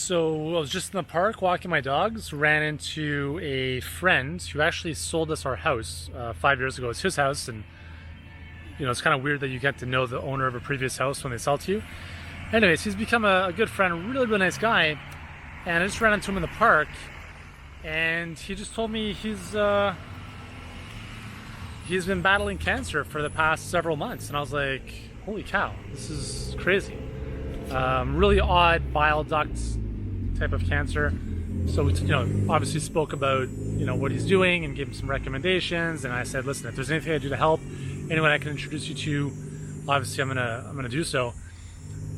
So I was just in the park walking my dogs, ran into a friend who actually sold us our house 5 years ago. It's his house, and it's kind of weird that you get to know the owner of a previous house when they sell to you. Anyways, he's become a good friend, really, really nice guy. And I just ran into him in the park, and he just told me he's been battling cancer for the past several months. And I was like, holy cow, this is crazy. Really odd bile duct type of cancer. So we, obviously spoke about, what he's doing and gave him some recommendations. And I said, listen, if there's anything I do to help, anyone I can introduce you to, obviously I'm gonna do so.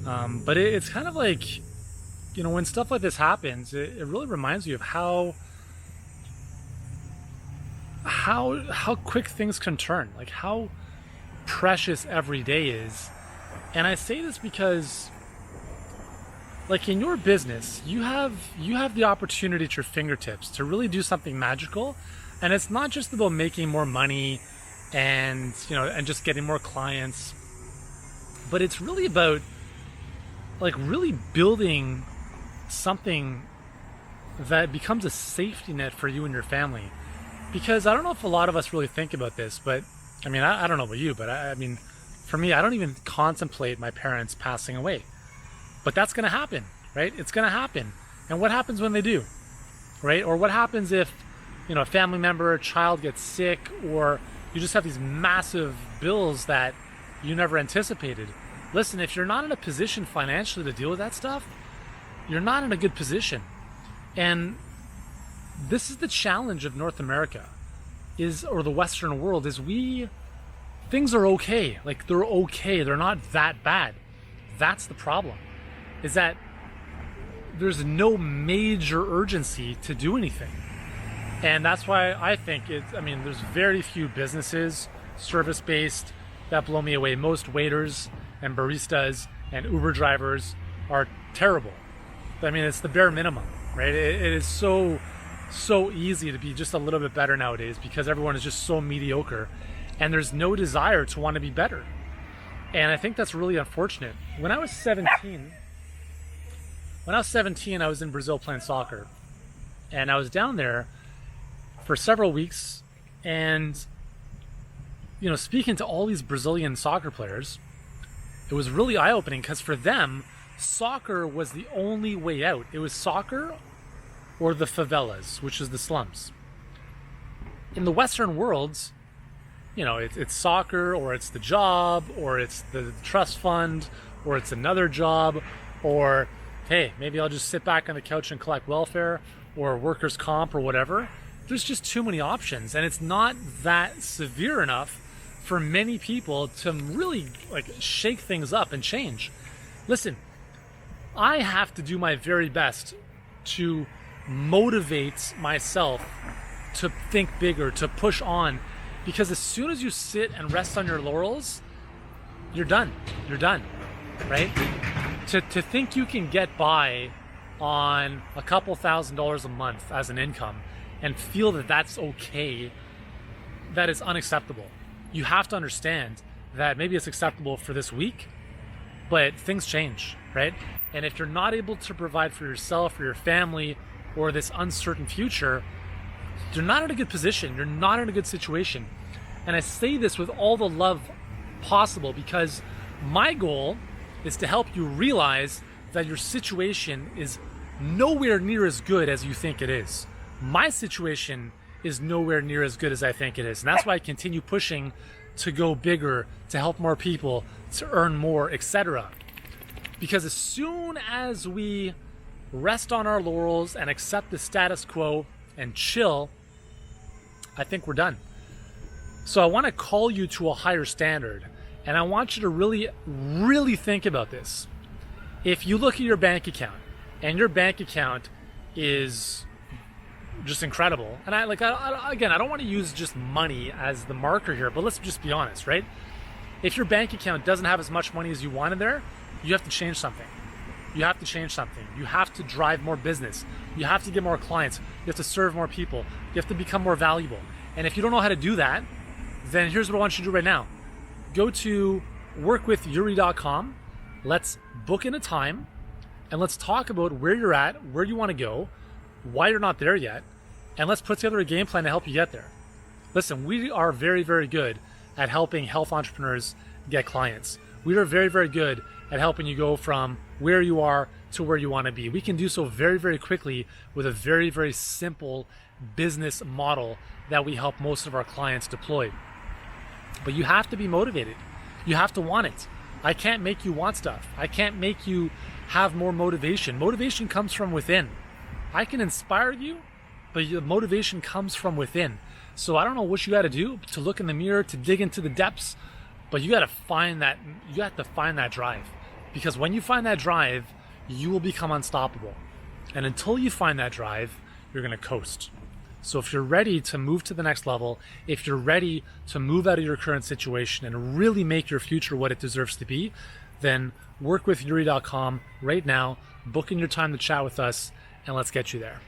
But it's kind of like, when stuff like this happens, it really reminds you of how quick things can turn, like how precious every day is. And I say this because, like, in your business, you have the opportunity at your fingertips to really do something magical. And it's not just about making more money and just getting more clients, but it's really about, like, really building something that becomes a safety net for you and your family. Because I don't know if a lot of us really think about this, but I mean, I don't know about you, but I mean, for me, I don't even contemplate my parents passing away. But that's going to happen, right? It's going to happen. And what happens when they do, right? Or what happens if, a family member, a child gets sick, or you just have these massive bills that you never anticipated? Listen, if you're not in a position financially to deal with that stuff, you're not in a good position. And this is the challenge of North America, or the Western world, is things are okay. Like, they're okay. They're not that bad. That's the problem, is that there's no major urgency to do anything. And that's why I think there's very few businesses, service-based, that blow me away. Most waiters and baristas and Uber drivers are terrible. I mean, it's the bare minimum, right? It is so easy to be just a little bit better nowadays because everyone is just so mediocre, and there's no desire to want to be better. And I think that's really unfortunate. When I was 17, I was in Brazil playing soccer, and I was down there for several weeks, and speaking to all these Brazilian soccer players, it was really eye-opening, because for them, soccer was the only way out. It was soccer or the favelas, which is the slums. In the Western worlds, it's soccer, or it's the job, or it's the trust fund, or it's another job, or hey, maybe I'll just sit back on the couch and collect welfare or workers' comp or whatever. There's just too many options, and it's not that severe enough for many people to really shake things up and change. Listen, I have to do my very best to motivate myself to think bigger, to push on, because as soon as you sit and rest on your laurels, you're done, right? To think you can get by on a couple $1,000s a month as an income and feel that that's okay, that is unacceptable. You have to understand that maybe it's acceptable for this week, but things change, right? And if you're not able to provide for yourself or your family or this uncertain future, you're not in a good position. You're not in a good situation. And I say this with all the love possible, because my goal is to help you realize that your situation is nowhere near as good as you think it is. My situation is nowhere near as good as I think it is. And that's why I continue pushing to go bigger, to help more people, to earn more, etc. Because as soon as we rest on our laurels and accept the status quo and chill, I think we're done. So I want to call you to a higher standard, and I want you to really, really think about this. If you look at your bank account, and your bank account is just incredible, and I don't want to use just money as the marker here, but let's just be honest, right? If your bank account doesn't have as much money as you want in there, you have to change something. You have to change something. You have to drive more business. You have to get more clients. You have to serve more people. You have to become more valuable. And if you don't know how to do that, then here's what I want you to do right now. Go to workwithyuri.com. Let's book in a time and let's talk about where you're at, where you want to go, why you're not there yet, and let's put together a game plan to help you get there. Listen, we are very, very good at helping health entrepreneurs get clients. We are very, very good at helping you go from where you are to where you want to be. We can do so very, very quickly with a very, very simple business model that we help most of our clients deploy. But you have to be motivated. You have to want it. I can't make you want stuff. I can't make you have more motivation. Motivation comes from within. I can inspire you, but your motivation comes from within. So I don't know what you got to do to look in the mirror, to dig into the depths, but you got to find that. You have to find that drive, because when you find that drive, you will become unstoppable. And until you find that drive, you're going to coast. So if you're ready to move to the next level, if you're ready to move out of your current situation and really make your future what it deserves to be, then work with Yuri.com right now, book in your time to chat with us, and let's get you there.